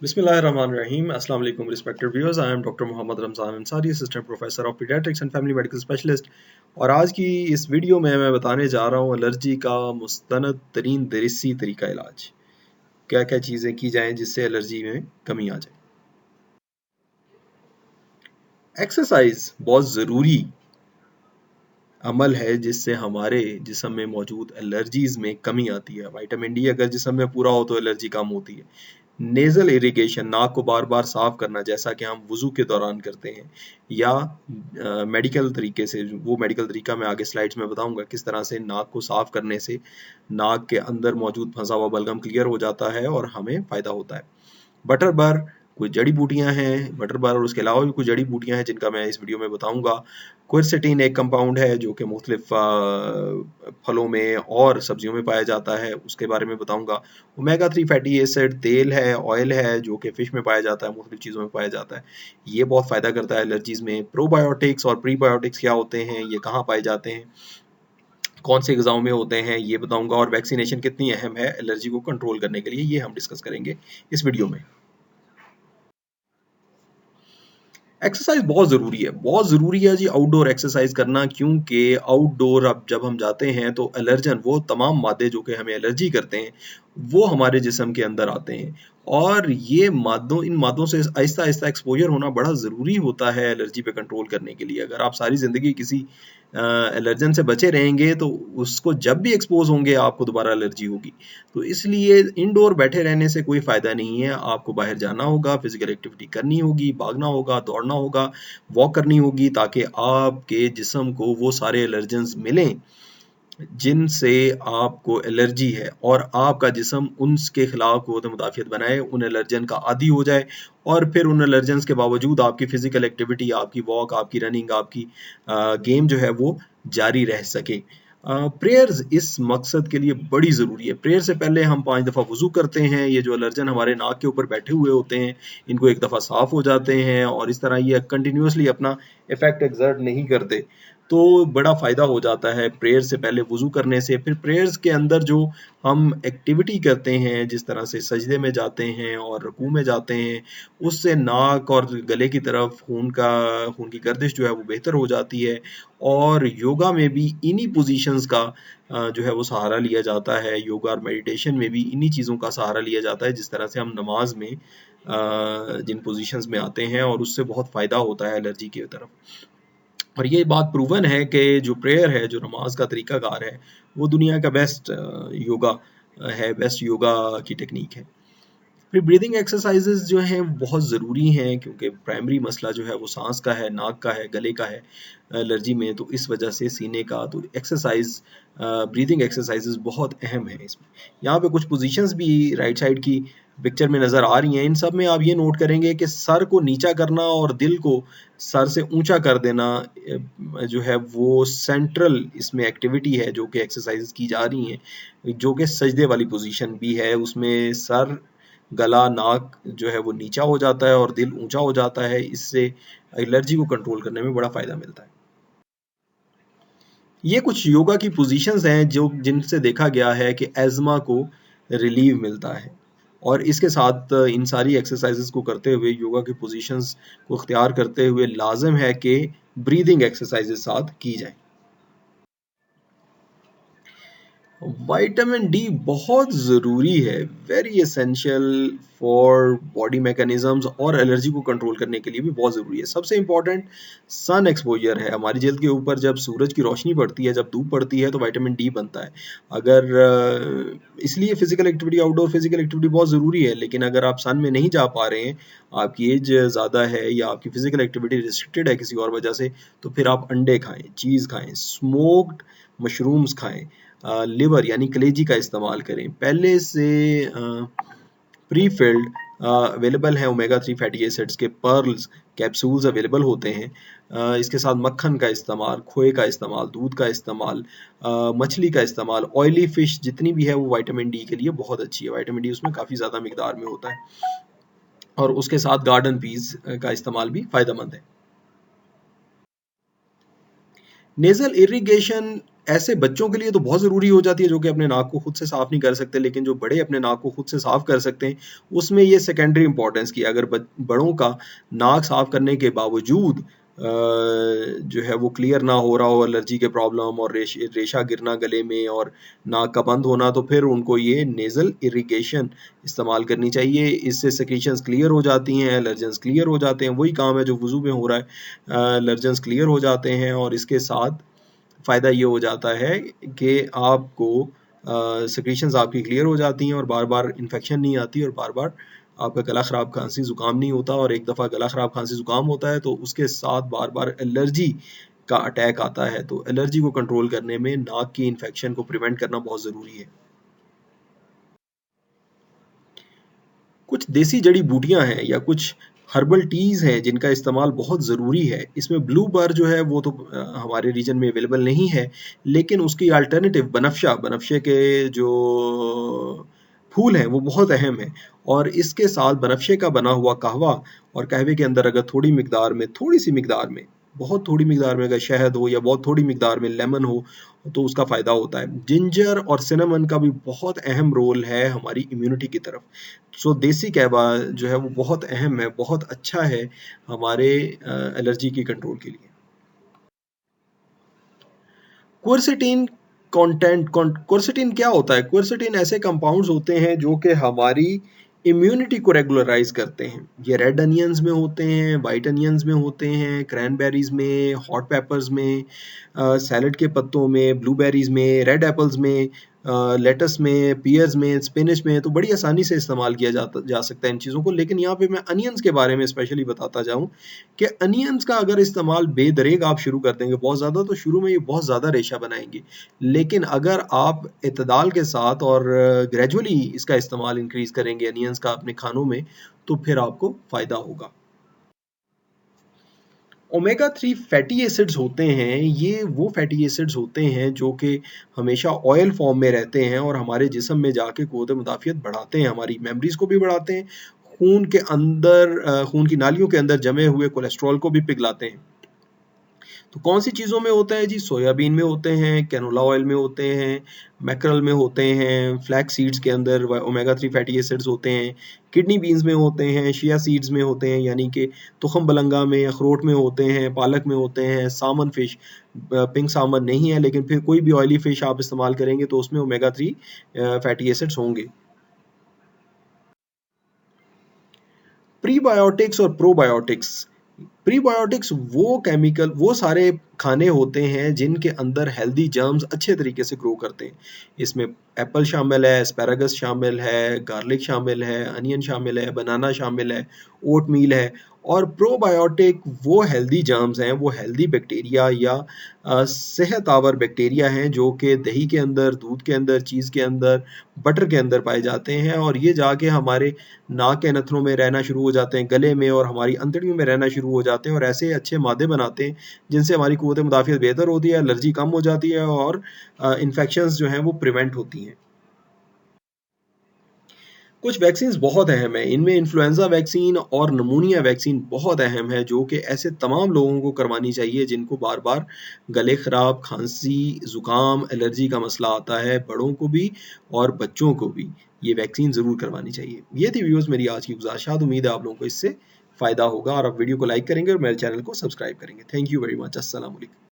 Bismillahirrahmanirrahim. Assalamu alaikum respected viewers. I am Dr. Mohammad Ramzan Ansari, Assistant Professor of Pediatrics and Family Medical Specialist. और आज की इस video में मैं बताने जा रहा हूँ एलर्जी का मुस्तनद तरीन देसी तरीका इलाज। क्या क्या चीज़ें की जाएं जिससे एलर्जी में कमी आ जाए। एक्सरसाइज बहुत ज़रूरी अमल है जिससे हमारे जिस्म में मौजूद एलर्जीज में कमी आती है। विटामिन डी अगर जिस्म में पूरा हो तो एलर्जी कम होती है। नेजल इरिगेशन, नाक को बार बार साफ करना जैसा कि हम वुजू के दौरान करते हैं, या मेडिकल तरीके से, वो मेडिकल तरीका मैं आगे स्लाइड्स में बताऊंगा किस तरह से नाक को साफ करने से नाक के अंदर मौजूद फंसा हुआ बलगम क्लियर हो जाता है और हमें फायदा होता है। बटर बार कुछ जड़ी बूटियां हैं, बटर बार और उसके अलावा भी कुछ जड़ी बूटियां हैं जिनका मैं इस वीडियो में बताऊंगा। क्विरसेटिन एक कंपाउंड है जो कि मुख्तलिफ फलों में और सब्जियों में पाया जाता है, उसके बारे में बताऊंगा। ओमेगा 3 फैटी एसिड तेल है, ऑयल है जो कि फिश में पाया जाता है, मुख्तलिफ चीज़ों में पाया जाता है। ये बहुत फ़ायदा करता है एलर्जीज़ में। प्रोबायोटिक्स और प्रीबायोटिक्स क्या होते हैं, ये कहाँ पाए जाते हैं, कौन से ग़िज़ाओं में होते हैं, ये बताऊंगा। और वैक्सीनेशन कितनी अहम है एलर्जी को कंट्रोल करने के लिए, ये हम डिस्कस करेंगे इस वीडियो में। एक्सरसाइज बहुत ज़रूरी है, बहुत ज़रूरी है जी आउटडोर एक्सरसाइज करना, क्योंकि आउटडोर अब जब हम जाते हैं तो एलर्जन, वो तमाम मादे जो कि हमें एलर्जी करते हैं, वो हमारे जिस्म के अंदर आते हैं। और ये इन मादों से आहिस्ता आहिस्ता एक्सपोजर होना बड़ा ज़रूरी होता है एलर्जी पे कंट्रोल करने के लिए। अगर आप सारी ज़िंदगी किसी एलर्जन से बचे रहेंगे तो उसको जब भी एक्सपोज होंगे आपको दोबारा एलर्जी होगी। तो इसलिए इंडोर बैठे रहने से कोई फ़ायदा नहीं है, आपको बाहर जाना होगा, फिजिकल एक्टिविटी करनी होगी, भागना होगा, दौड़ना होगा, वॉक करनी होगी, ताकि आपके जिस्म को वो सारे एलर्जेंस मिलें जिनसे आपको एलर्जी है, और आपका जिस्म उनके खिलाफ क़ुव्वत मुदाफ़ियत बनाए, उन एलर्जन का आदी हो जाए, और फिर उन एलर्जेंस के बावजूद आपकी फ़िज़िकल एक्टिविटी, आपकी वॉक, आपकी रनिंग, आपकी गेम जो है वो जारी रह सके। प्रेयर्स इस मकसद के लिए बड़ी ज़रूरी है। प्रेयर से पहले हम 5 दफ़ा वज़ू करते हैं। ये जो एलर्जन हमारे नाक के ऊपर बैठे हुए होते हैं, इनको एक दफ़ा साफ़ हो जाते हैं, और इस तरह ये कंटिन्यूसली अपना इफ़ेक्ट एक्सर्ट नहीं करते, तो बड़ा फ़ायदा हो जाता है प्रेयर से पहले वज़ू करने से। फिर प्रेयर्स के अंदर जो हम एक्टिविटी करते हैं, जिस तरह से सजदे में जाते हैं और रुकू में जाते हैं, उससे नाक और गले की तरफ खून की गर्दिश जो है वो बेहतर हो जाती है। और योगा में भी इन्हीं पोजीशंस का जो है वो सहारा लिया जाता है। योगा और मेडिटेशन में भी इन्हीं चीज़ों का सहारा लिया जाता है, जिस तरह से हम नमाज में जिन पोजीशंस में आते हैं, और उससे बहुत फ़ायदा होता है एलर्जी की तरफ। और ये बात प्रूवन है कि जो प्रेयर है, जो नमाज का तरीकाकार है, वो दुनिया का बेस्ट योगा है, बेस्ट योगा की टेक्निक है। फिर ब्रीदिंग एक्सरसाइजेज जो हैं बहुत ज़रूरी हैं, क्योंकि प्राइमरी मसला जो है वो सांस का है, नाक का है, गले का है एलर्जी में, तो इस वजह से सीने का, तो एक्सरसाइज ब्रीदिंग एक्सरसाइजेज बहुत अहम है इसमें। यहाँ पे कुछ पोजीशंस भी राइट साइड की पिक्चर में नज़र आ रही हैं। इन सब में आप ये नोट करेंगे कि सर को नीचा करना और दिल को सर से ऊंचा कर देना जो है वो सेंट्रल इसमें एक्टिविटी है जो कि एक्सरसाइज की जा रही हैं, जो कि सजदे वाली पोजीशन भी है। उसमें सर, गला, नाक जो है वो नीचा हो जाता है और दिल ऊंचा हो जाता है। इससे एलर्जी को कंट्रोल करने में बड़ा फ़ायदा मिलता है। ये कुछ योगा की पोजीशंस हैं जो जिनसे देखा गया है कि एज़मा को रिलीव मिलता है, और इसके साथ इन सारी एक्सरसाइजेस को करते हुए, योगा की पोजीशंस को इख्तियार करते हुए, लाजिम है कि ब्रीदिंग एक्सरसाइजेस साथ की जाए। विटामिन डी बहुत ज़रूरी है, very essential for body mechanisms, और एलर्जी को कंट्रोल करने के लिए भी बहुत ज़रूरी है। सबसे इम्पॉर्टेंट सन एक्सपोजर है। हमारी जल्द के ऊपर जब सूरज की रोशनी पड़ती है, जब धूप पड़ती है, तो विटामिन डी बनता है। इसलिए physical activity, outdoor physical activity बहुत ज़रूरी है। लेकिन अगर आप सन में नहीं जा पा रहे हैं, आपकी एज ज़्यादा है, या आपकी फिजिकल एक्टिविटी रिस्ट्रिक्टेड है किसी और वजह से, तो फिर आप अंडे खाएं, चीज़ खाएं, स्मोक्ड मशरूम्स खाएं, लिवर यानी कलेजी का इस्तेमाल करें। पहले से प्री फिल्ड अवेलेबल है ओमेगा 3 फैटी एसिड्स के पर्ल्स कैप्सूल्स अवेलेबल होते हैं। इसके साथ मक्खन का इस्तेमाल, खोए का इस्तेमाल, दूध का इस्तेमाल, मछली का इस्तेमाल, ऑयली फिश जितनी भी है वो विटामिन डी के लिए बहुत अच्छी है। विटामिन डी उसमें काफ़ी ज़्यादा मिकदार में होता है, और उसके साथ गार्डन पीस का इस्तेमाल भी फ़ायदेमंद है। नेज़ल इरिगेशन ऐसे बच्चों के लिए तो बहुत ज़रूरी हो जाती है जो कि अपने नाक को खुद से साफ़ नहीं कर सकते, लेकिन जो बड़े अपने नाक को खुद से साफ़ कर सकते हैं, उसमें ये सेकेंडरी इंपॉर्टेंस की। अगर बड़ों का नाक साफ़ करने के बावजूद जो है वो क्लियर ना हो रहा हो, एलर्जी के प्रॉब्लम और रेशा गिरना गले में और नाक का बंद होना, तो फिर उनको ये नेज़ल इरिगेशन इस्तेमाल करनी चाहिए। इससे सेक्रीशंस क्लियर हो जाती हैं, एलर्जेंस क्लियर हो जाते हैं। वही काम है जो वुज़ू में हो रहा है, एलर्जेंस क्लियर हो जाते हैं और इसके साथ फ़ायदा ये हो जाता है कि आपको सेक्रीशंस आपकी क्लियर हो जाती हैं और बार-बार इन्फेक्शन नहीं आती और बार-बार आपका गला ख़राब, खांसी, ज़ुकाम नहीं होता। और एक दफ़ा गला ख़राब, खांसी, ज़ुकाम होता है तो उसके साथ बार-बार एलर्जी का अटैक आता है। तो एलर्जी को कंट्रोल करने में नाक की इन्फेक्शन को प्रिवेंट करना बहुत ज़रूरी है। कुछ देसी जड़ी बूटियां हैं या कुछ हर्बल टीज़ हैं जिनका इस्तेमाल बहुत ज़रूरी है। इसमें ब्लू बार जो है वो तो हमारे रीजन में अवेलेबल नहीं है, लेकिन उसकी अल्टरनेटिव बनफशे के जो फूल हैं वो बहुत अहम है। और इसके साथ बनफशे का बना हुआ कहवा और कहवे के अंदर अगर थोड़ी मिकदार में, थोड़ी सी मिकदार में, बहुत थोड़ी मिकदार में अगर शहद हो या बहुत थोड़ी मिकदार में लेमन हो तो उसका फ़ायदा होता है। जिंजर और सिनेमन का भी बहुत अहम रोल है हमारी इम्यूनिटी की तरफ। सो देसी कहवा जो है वो बहुत अहम है, बहुत अच्छा है हमारे एलर्जी की कंट्रोल के लिए। क्वर्सेटीन क्वर्सेटीन क्या होता है? क्वर्सेटीन ऐसे कंपाउंड्स होते हैं जो कि हमारी इम्यूनिटी को रेगुलराइज करते हैं। ये रेड अनियंस में होते हैं, वाइट अनियंस में होते हैं, क्रैनबेरीज में, हॉट पेपर्स में, सैलड के पत्तों में, ब्लूबेरीज में, रेड एप्पल्स में, लेटस में, पियर्स में, स्पिनच में। तो बड़ी आसानी से इस्तेमाल किया जा सकता है इन चीज़ों को। लेकिन यहाँ पे मैं अनियंस के बारे में स्पेशली बताता जाऊँ कि अनियंस का अगर इस्तेमाल बेदरेग आप शुरू कर देंगे बहुत ज़्यादा, तो शुरू में ये बहुत ज़्यादा रेशा बनाएंगे। लेकिन अगर आप इतदाल के साथ और ग्रेजुअली इसका इस्तेमाल इंक्रीज करेंगे अनियंस का अपने खानों में, तो फिर आपको फ़ायदा होगा। ओमेगा 3 फैटी एसिड्स होते हैं, ये वो फैटी एसिड्स होते हैं जो कि हमेशा ऑयल फॉर्म में रहते हैं और हमारे जिस्म में जाके क़ुव्वत मुदाफ़ियत बढ़ाते हैं, हमारी मेमोरीज को भी बढ़ाते हैं, खून के अंदर खून की नालियों के अंदर जमे हुए कोलेस्ट्रॉल को भी पिघलाते हैं। तो कौन सी चीज़ों में होता है जी? सोयाबीन में होते हैं, कैनोला ऑयल में होते हैं, मैकरल में होते हैं, फ्लैक्स सीड्स के अंदर ओमेगा 3 फैटी एसिड्स होते हैं, किडनी बीन्स में होते हैं, शिया सीड्स में होते हैं यानी कि तुखम बलंगा में, अखरोट में होते हैं, पालक में होते हैं, सामन फिश, पिंक सामन नहीं है लेकिन फिर कोई भी ऑयली फिश आप इस्तेमाल करेंगे तो उसमें ओमेगा 3 फैटी एसिड्स होंगे। प्रीबायोटिक्स और प्रोबायोटिक्स। प्रीबायोटिक्स वो सारे खाने होते हैं जिनके अंदर हेल्दी जर्म्स अच्छे तरीके से ग्रो करते हैं। इसमें एप्पल शामिल है, एस्पैरागस शामिल है, गार्लिक शामिल है, अनियन शामिल है, बनाना शामिल है, ओटमील है। और प्रोबायोटिक वो हेल्दी जर्म्स हैं, वो हेल्दी बैक्टीरिया या सेहत आवर बैक्टीरिया हैं जो कि दही के अंदर, दूध के अंदर, चीज़ के अंदर, बटर के अंदर पाए जाते हैं और ये जाके हमारे नाक के नथनों में रहना शुरू हो जाते हैं, गले में और हमारी अंतड़ियों में रहना शुरू हो जाते हैं और ऐसे अच्छे मादे बनाते हैं जिनसे हमारी क़ुव्वत मुदाफ़ियत बेहतर होती है, एलर्जी कम हो जाती है और इन्फेक्शंस जो हैं वो प्रिवेंट होती हैं। कुछ वैक्सीन्स बहुत अहम है, इनमें इन्फ्लुएंजा वैक्सीन और नमूनिया वैक्सीन बहुत अहम है जो कि ऐसे तमाम लोगों को करवानी चाहिए जिनको बार बार गले खराब, खांसी, ज़ुकाम, एलर्जी का मसला आता है, बड़ों को भी और बच्चों को भी ये वैक्सीन ज़रूर करवानी चाहिए। ये थी व्यूअर्स मेरी आज की गुज़ारिशात, उम्मीद है आप लोगों को इससे फ़ायदा होगा और आप वीडियो को लाइक करेंगे और मेरे चैनल को सब्सक्राइब करेंगे। Thank you very much. अस्सलाम वालेकुम।